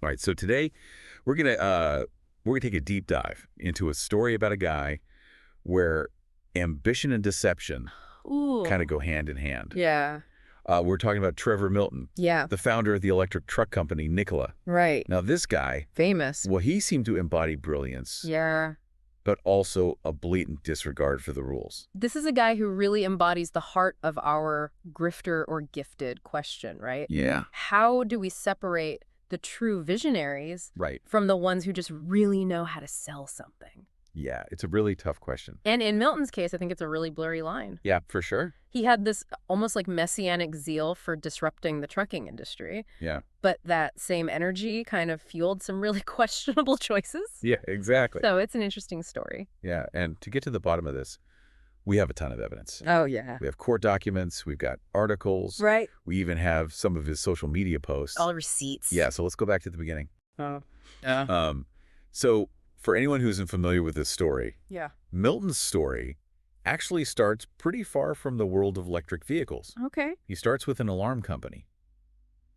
All right, so today we're gonna take a deep dive into a story about a guy where ambition and deception Ooh. kind of go hand in hand. Yeah. We're talking about Trevor Milton, Yeah. the founder of the electric truck company Nikola. Right. Now, this guy, Famous. well, he seemed to embody brilliance, Yeah. but also a blatant disregard for the rules. This is a guy who really embodies the heart of our grifter or gifted question, right? Yeah. How do we separate the true visionaries Right. from the ones who just really know how to sell something? Yeah, it's a really tough question. And in Milton's case, I think it's a really blurry line. Yeah, for sure. He had this almost like messianic zeal for disrupting the trucking industry, Yeah. but that same energy kind of fueled some really questionable choices. Yeah, exactly. So it's an interesting story. Yeah, and to get to the bottom of this, we have a ton of evidence. Oh, yeah. We have court documents, we've got articles, Right. we even have some of his social media posts. All receipts. Yeah, so let's go back to the beginning. Oh. Yeah. So for anyone who isn't familiar with this story, Yeah. Milton's story actually starts pretty far from the world of electric vehicles. Okay. He starts with an alarm company.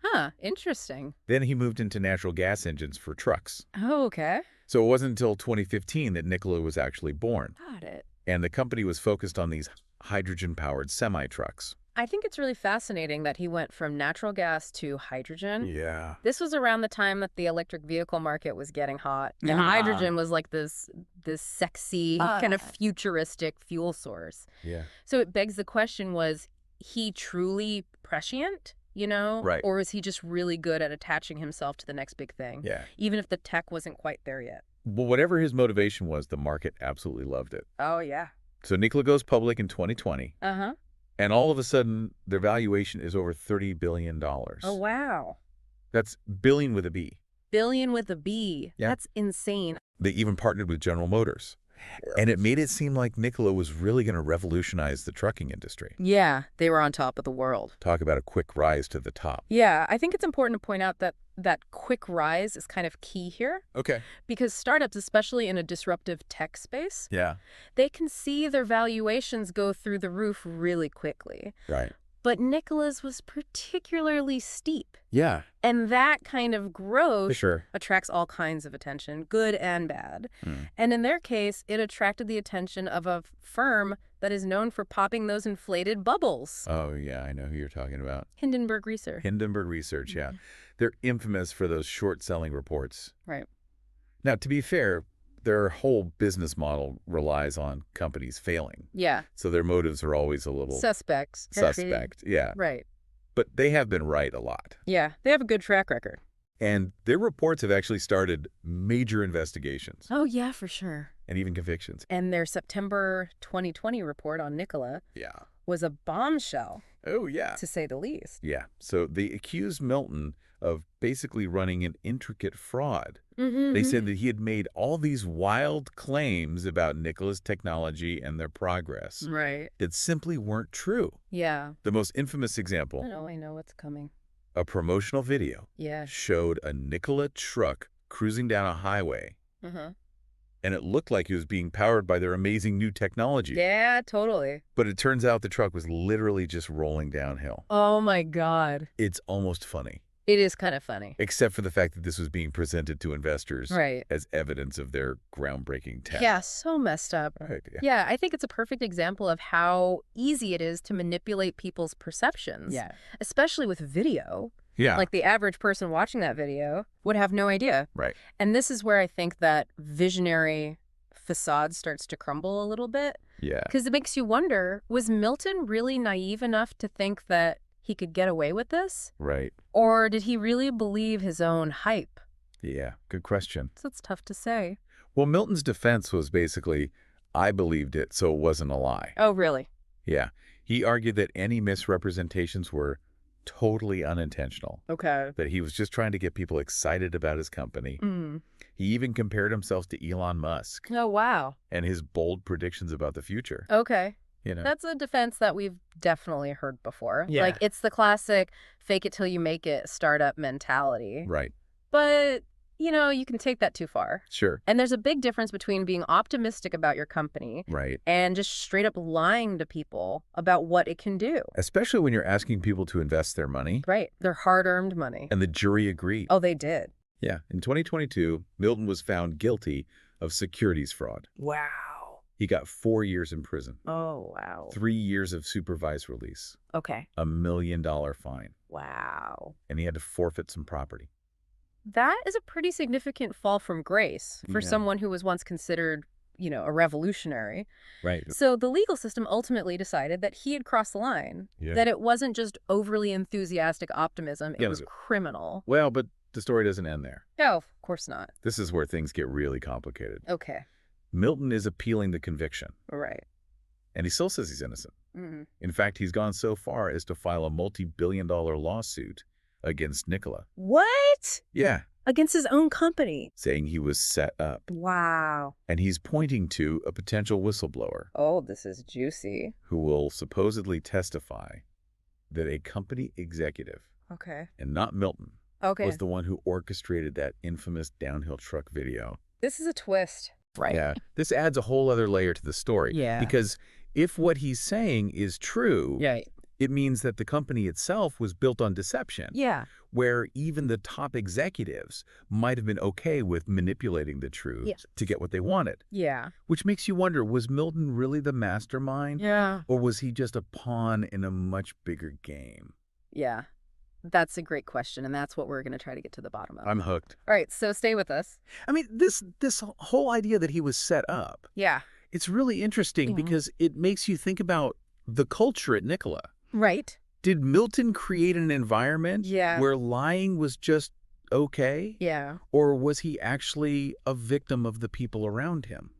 Huh. Interesting. Then he moved into natural gas engines for trucks. Oh, okay. So it wasn't until 2015 that Nikola was actually born. Got it. And the company was focused on these hydrogen-powered semi-trucks. I think it's really fascinating that he went from natural gas to hydrogen. Yeah. This was around the time that the electric vehicle market was getting hot. And Yeah. hydrogen was like this sexy, kind of futuristic fuel source. Yeah. So it begs the question, was he truly prescient, Right. Or was he just really good at attaching himself to the next big thing? Yeah. Even if the tech wasn't quite there yet. Well, whatever his motivation was, the market absolutely loved it. Oh, yeah. So Nikola goes public in 2020, Uh-huh. and all of a sudden, their valuation is over $30 billion. Oh, wow. That's billion with a B. Billion with a B. Yeah. That's insane. They even partnered with General Motors. And it made it seem like Nikola was really going to revolutionize the trucking industry. Yeah, they were on top of the world. Talk about a quick rise to the top. Yeah, I think it's important to point out that that quick rise is kind of key here. Okay. Because startups, especially in a disruptive tech space, Yeah. they can see their valuations go through the roof really quickly. Right. But Nikola's was particularly steep. Yeah. And that kind of growth For sure. attracts all kinds of attention, good and bad. Mm. And in their case, it attracted the attention of a firm that is known for popping those inflated bubbles. Oh, yeah, I know who you're talking about. Hindenburg Research. Hindenburg Research, yeah. They're infamous for those short-selling reports. Right. Now, to be fair, their whole business model relies on companies failing. Yeah. So their motives are always a little Suspects. suspect. Yeah. Right. But they have been right a lot. Yeah. They have a good track record. And their reports have actually started major investigations Oh, yeah, for sure. and even convictions. And their September 2020 report on Nikola Yeah. was a bombshell, Oh, yeah. to say the least. Yeah. So they accused Milton of basically running an intricate fraud. Mm-hmm. They said that he had made all these wild claims about Nikola's technology and their progress Right. that simply weren't true. Yeah. The most infamous example, I know what's coming. a promotional video Yeah. showed a Nikola truck cruising down a highway, Uh-huh. and it looked like it was being powered by their amazing new technology. Yeah, totally. But it turns out the truck was literally just rolling downhill. Oh, my God. It's almost funny, It is kind of funny. except for the fact that this was being presented to investors Right. as evidence of their groundbreaking tech. Yeah, so messed up. Right. Yeah. Yeah, I think it's a perfect example of how easy it is to manipulate people's perceptions. Yeah. Especially with video. Yeah. Like the average person watching that video would have no idea. Right. And this is where I think that visionary facade starts to crumble a little bit. Yeah. Because it makes you wonder, was Milton really naive enough to think that he could get away with this? Right. Or did he really believe his own hype? Yeah. Good question. So it's tough to say. Well, Milton's defense was basically, I believed it, so it wasn't a lie. Oh, really? Yeah. He argued that any misrepresentations were totally unintentional, Okay. that he was just trying to get people excited about his company. Mm. He even compared himself to Elon Musk Oh, wow. and his bold predictions about the future. Okay. You know? That's a defense that we've definitely heard before. Yeah. Like, it's the classic fake it till you make it startup mentality. Right. But, you can take that too far. Sure. And there's a big difference between being optimistic about your company Right. and just straight up lying to people about what it can do. Especially when you're asking people to invest their money Right. Their hard-earned money. and the jury agreed. Oh, they did. Yeah. In 2022, Milton was found guilty of securities fraud. Wow. He got 4 years in prison, Oh, wow. 3 years of supervised release, Okay. $1 million fine, Wow. and he had to forfeit some property. That is a pretty significant fall from grace for Yeah. someone who was once considered, a revolutionary. Right. So the legal system ultimately decided that he had crossed the line, Yeah. that it wasn't just overly enthusiastic optimism, it Yeah, was criminal. Well, but the story doesn't end there. No, of course not. This is where things get really complicated. Okay. Milton is appealing the conviction, Right. and he still says he's innocent. Mm-hmm. In fact, he's gone so far as to file a multi-billion-dollar lawsuit against Nikola. What? Yeah. Against his own company. Saying he was set up. Wow. And he's pointing to a potential whistleblower Oh, this is juicy. who will supposedly testify that a company executive, Okay. and not Milton, Okay. was the one who orchestrated that infamous downhill truck video. This is a twist. Right. Yeah. This adds a whole other layer to the story. Yeah. Because if what he's saying is true, Yeah. it means that the company itself was built on deception. Yeah. Where even the top executives might have been okay with manipulating the truth Yes. to get what they wanted. Yeah. Which makes you wonder, was Milton really the mastermind? Yeah. Or was he just a pawn in a much bigger game? Yeah. That's a great question, and that's what we're going to try to get to the bottom of. I'm hooked. All right, so stay with us. I mean, this whole idea that he was set up, Yeah. it's really interesting because it makes you think about the culture at Nikola. Right. Did Milton create an environment where lying was just okay? Yeah. Or was he actually a victim of the people around him?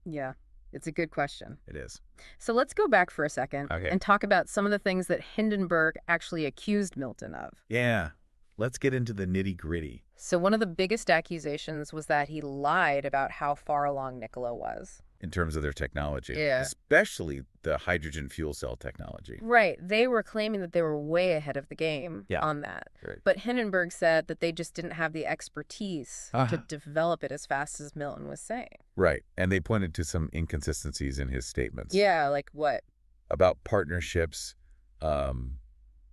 Yeah. It's a good question. It is. So let's go back for a second Okay. and talk about some of the things that Hindenburg actually accused Milton of. Yeah. Let's get into the nitty-gritty. So one of the biggest accusations was that he lied about how far along Nikola was. In terms of their technology. Yeah. Especially the hydrogen fuel cell technology. Right. They were claiming that they were way ahead of the game on that. Right. But Hindenburg said that they just didn't have the expertise to develop it as fast as Milton was saying. Right. And they pointed to some inconsistencies in his statements. Yeah, like what? About partnerships,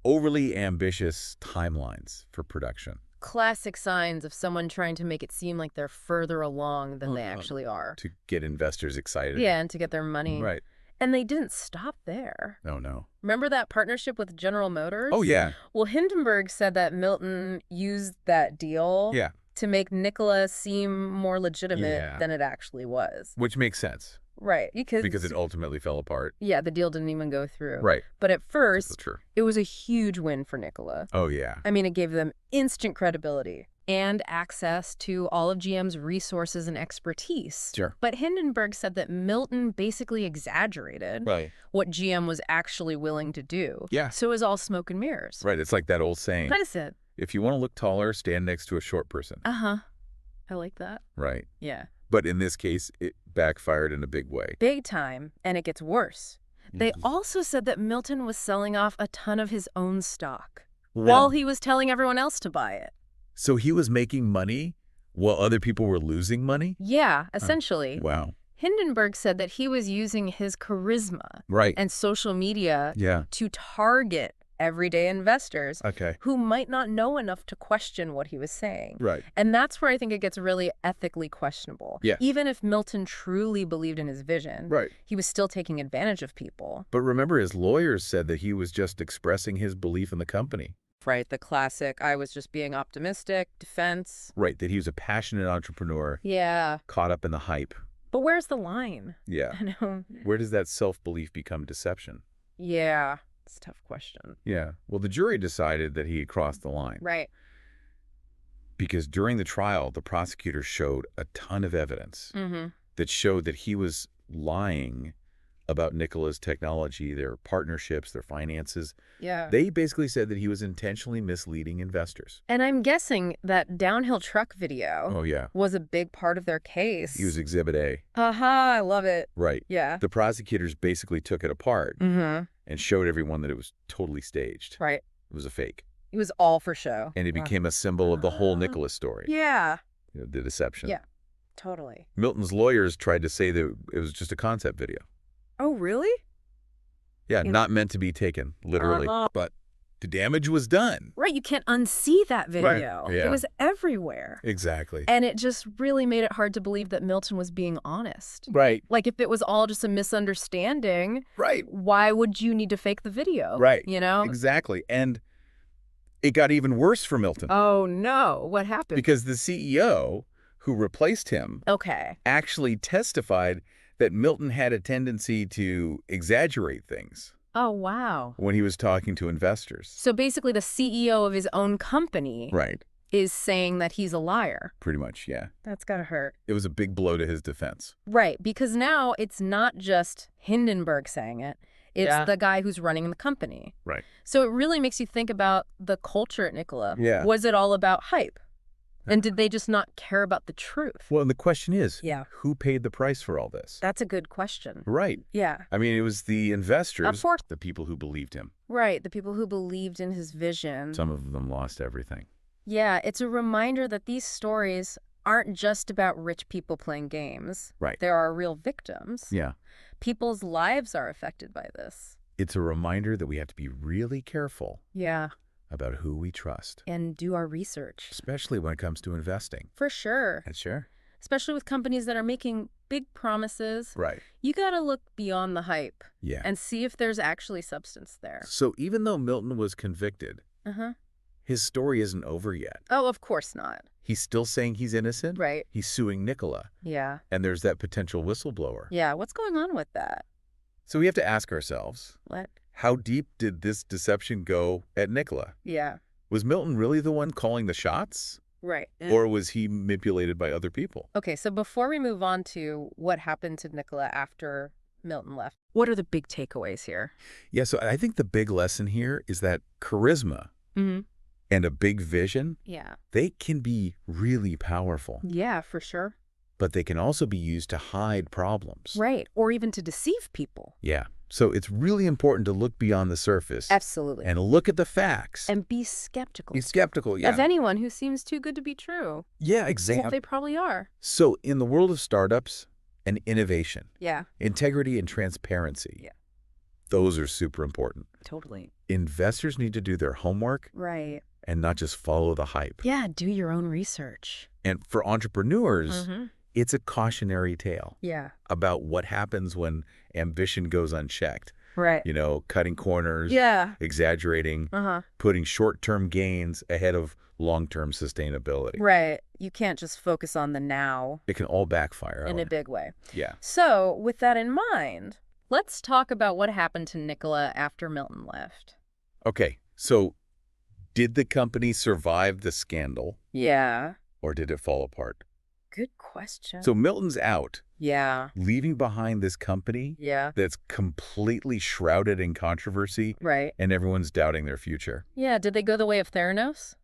overly ambitious timelines for production. Classic signs of someone trying to make it seem like they're further along than they actually are. To get investors excited. Yeah, and to get their money. Right. And they didn't stop there. Oh, no. Remember that partnership with General Motors? Oh, yeah. Well, Hindenburg said that Milton used that deal to make Nikola seem more legitimate than it actually was. Which makes sense. Right. Because it ultimately fell apart. Yeah, the deal didn't even go through. Right. But at first, That's true. it was a huge win for Nikola. Oh, yeah. I mean, it gave them instant credibility and access to all of GM's resources and expertise. Sure. But Hindenburg said that Milton basically exaggerated what GM was actually willing to do. Yeah. So it was all smoke and mirrors. Right. It's like that old saying. What is it? If you want to look taller, stand next to a short person. Uh-huh. I like that. Right. Yeah. But in this case, it backfired in a big way. Big time. And it gets worse. They also said that Milton was selling off a ton of his own stock while he was telling everyone else to buy it. So he was making money while other people were losing money? Yeah, essentially. Wow. Hindenburg said that he was using his charisma and social media to target everyday investors who might not know enough to question what he was saying. Right. And that's where I think it gets really ethically questionable. Yeah. Even if Milton truly believed in his vision, he was still taking advantage of people. But remember, his lawyers said that he was just expressing his belief in the company. Right, the classic, I was just being optimistic, defense. Right, that he was a passionate entrepreneur. Yeah. Caught up in the hype. But where's the line? Yeah. I know. Where does that self-belief become deception? Yeah, it's a tough question. Yeah. Well, the jury decided that he had crossed the line. Right. Because during the trial, the prosecutor showed a ton of evidence that showed that he was lying about Nikola's technology, their partnerships, their finances. Yeah. They basically said that he was intentionally misleading investors. And I'm guessing that downhill truck video Oh, yeah. was a big part of their case. He was Exhibit A. I love it. Right. Yeah. The prosecutors basically took it apart and showed everyone that it was totally staged. Right. It was a fake. It was all for show. And it became a symbol of the whole Nikola story. Yeah. You know, the deception. Yeah, totally. Milton's lawyers tried to say that it was just a concept video. Oh, really? Yeah, not meant to be taken, literally. But The damage was done. Right, you can't unsee that video. Right. Yeah. It was everywhere. Exactly. And it just really made it hard to believe that Milton was being honest. Right. Like, if it was all just a misunderstanding, right, why would you need to fake the video? Right. You know? Exactly. And it got even worse for Milton. Oh, no. What happened? Because the CEO who replaced him actually testified that Milton had a tendency to exaggerate things. Oh, wow. When he was talking to investors. So basically the CEO of his own company is saying that he's a liar. Pretty much, yeah. That's gotta hurt. It was a big blow to his defense. Right, because now it's not just Hindenburg saying it. It's the guy who's running the company. Right. So it really makes you think about the culture at Nikola. Yeah. Was it all about hype? And did they just not care about the truth? Well, and the question is, who paid the price for all this? That's a good question. Right. Yeah. I mean, it was the investors, Of course. the people who believed him. Right, the people who believed in his vision. Some of them lost everything. Yeah, it's a reminder that these stories aren't just about rich people playing games. Right. There are real victims. Yeah. People's lives are affected by this. It's a reminder that we have to be really careful. Yeah. About who we trust. And do our research. Especially when it comes to investing. For sure. Sure. Especially with companies that are making big promises. Right. You got to look beyond the hype. Yeah. And see if there's actually substance there. So even though Milton was convicted, his story isn't over yet. Oh, of course not. He's still saying he's innocent. Right. He's suing Nikola. Yeah. And there's that potential whistleblower. Yeah. What's going on with that? So we have to ask ourselves. What? How deep did this deception go at Nikola? Yeah. Was Milton really the one calling the shots? Right. Or was he manipulated by other people? Okay, so before we move on to what happened to Nikola after Milton left, what are the big takeaways here? Yeah, so I think the big lesson here is that charisma and a big vision, they can be really powerful. Yeah, for sure. But they can also be used to hide problems. Right, or even to deceive people. Yeah. So it's really important to look beyond the surface. Absolutely. And look at the facts. And be skeptical. Be skeptical, yeah. Of anyone who seems too good to be true. Yeah, exactly. Well, they probably are. So in the world of startups and innovation, yeah, integrity and transparency, those are super important. Totally. Investors need to do their homework. Right. And not just follow the hype. Yeah, do your own research. And for entrepreneurs, it's a cautionary tale. Yeah. About what happens when ambition goes unchecked. Right. You know, cutting corners. Yeah. Exaggerating. Putting short-term gains ahead of long-term sustainability. Right. You can't just focus on the now. It can all backfire. In a big way. Yeah. So, with that in mind, let's talk about what happened to Nikola after Milton left. Okay. So, did the company survive the scandal? Yeah. Or did it fall apart? Good question. So Milton's out. Yeah. Leaving behind this company that's completely shrouded in controversy. Right. And everyone's doubting their future. Yeah. Did they go the way of Theranos?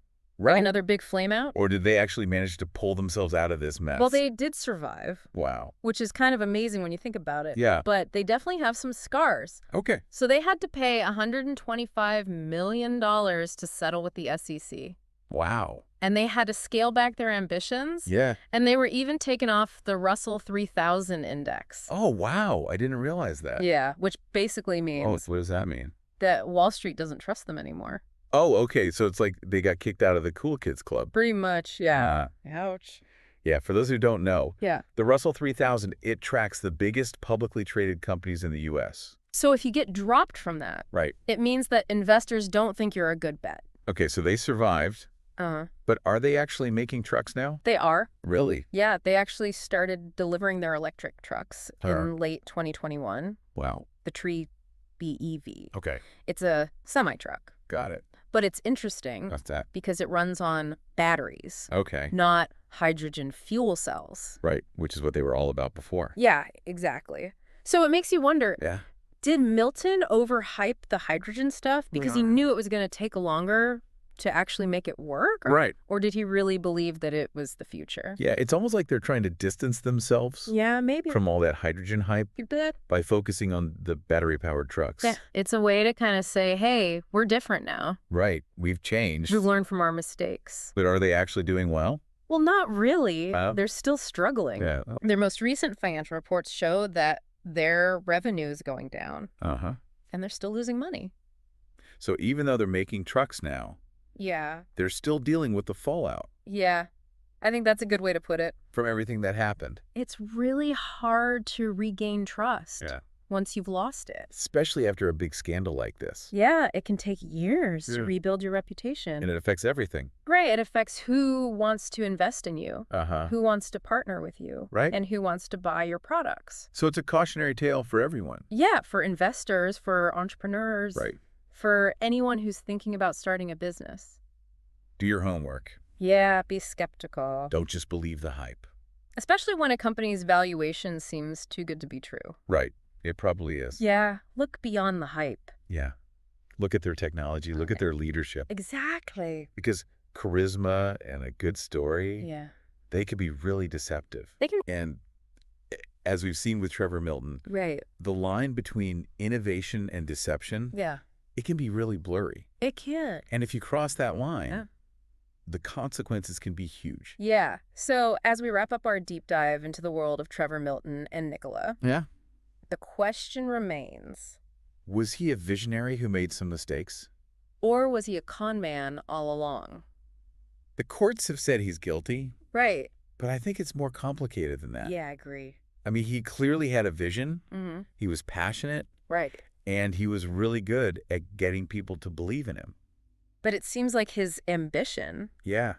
Right. Like another big flame out? Or did they actually manage to pull themselves out of this mess? Well, they did survive. Wow. Which is kind of amazing when you think about it. Yeah. But they definitely have some scars. Okay. So they had to pay $125 million to settle with the SEC. Wow. And they had to scale back their ambitions. Yeah. And they were even taken off the Russell 3000 index. Oh, wow. I didn't realize that. Yeah, which basically means... Oh, what does that mean? That Wall Street doesn't trust them anymore. Oh, okay. So it's like they got kicked out of the Cool Kids Club. Pretty much, yeah. Ouch. Yeah, for those who don't know, the Russell 3000, it tracks the biggest publicly traded companies in the U.S. So if you get dropped from that, it means that investors don't think you're a good bet. Okay, so they survived. But are they actually making trucks now? They are. Really? Yeah, they actually started delivering their electric trucks in late 2021. Wow. The Tree BEV. Okay. It's a semi-truck. Got it. But it's interesting. What's that? Because it runs on batteries. Okay. Not hydrogen fuel cells. Right, which is what they were all about before. Yeah, exactly. So it makes you wonder, did Milton overhype the hydrogen stuff because he knew it was going to take longer to actually make it work? Or did he really believe that it was the future? Yeah, it's almost like they're trying to distance themselves maybe. from all that hydrogen hype by focusing on the battery-powered trucks. Yeah, it's a way to kind of say, hey, we're different now. Right, we've changed. We've learned from our mistakes. But are they actually doing well? Well, not really. They're still struggling. Yeah. Their most recent financial reports show that their revenue is going down. And they're still losing money. So even though they're making trucks now, Yeah. they're still dealing with the fallout Yeah. I think that's a good way to put it. from everything that happened. It's really hard to regain trust once you've lost it. Especially after a big scandal like this. Yeah, it can take years to rebuild your reputation. And it affects everything. Right, it affects who wants to invest in you, who wants to partner with you, Right. and who wants to buy your products. So it's a cautionary tale for everyone. Yeah, for investors, for entrepreneurs, Right. for anyone who's thinking about starting a business. Do your homework. Yeah, be skeptical. Don't just believe the hype. Especially when a company's valuation seems too good to be true. Right. It probably is. Yeah, look beyond the hype. Yeah. Look at their technology. Look at their leadership. Exactly. Because charisma and a good story, they could be really deceptive. They can. And as we've seen with Trevor Milton, Right. the line between innovation and deception, it can be really blurry. It can. And if you cross that line, the consequences can be huge. Yeah. So as we wrap up our deep dive into the world of Trevor Milton and Nikola, the question remains, was he a visionary who made some mistakes? Or was he a con man all along? The courts have said he's guilty. Right. But I think it's more complicated than that. Yeah, I agree. I mean, he clearly had a vision. He was passionate. Right. And he was really good at getting people to believe in him. But it seems like his ambition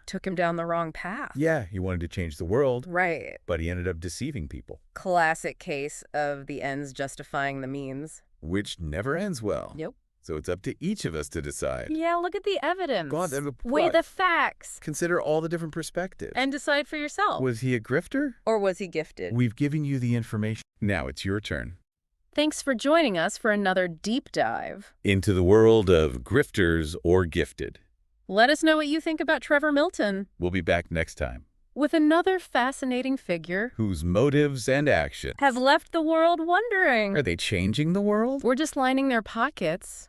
took him down the wrong path. Yeah, he wanted to change the world. Right. But he ended up deceiving people. Classic case of the ends justifying the means. Which never ends well. Yep. So it's up to each of us to decide. Yeah, look at the evidence. God, weigh the facts. Consider all the different perspectives. And decide for yourself. Was he a grifter? Or was he gifted? We've given you the information. Now it's your turn. Thanks for joining us for another deep dive into the world of grifters or gifted. Let us know what you think about Trevor Milton. We'll be back next time with another fascinating figure whose motives and actions have left the world wondering. Are they changing the world? We're just lining their pockets.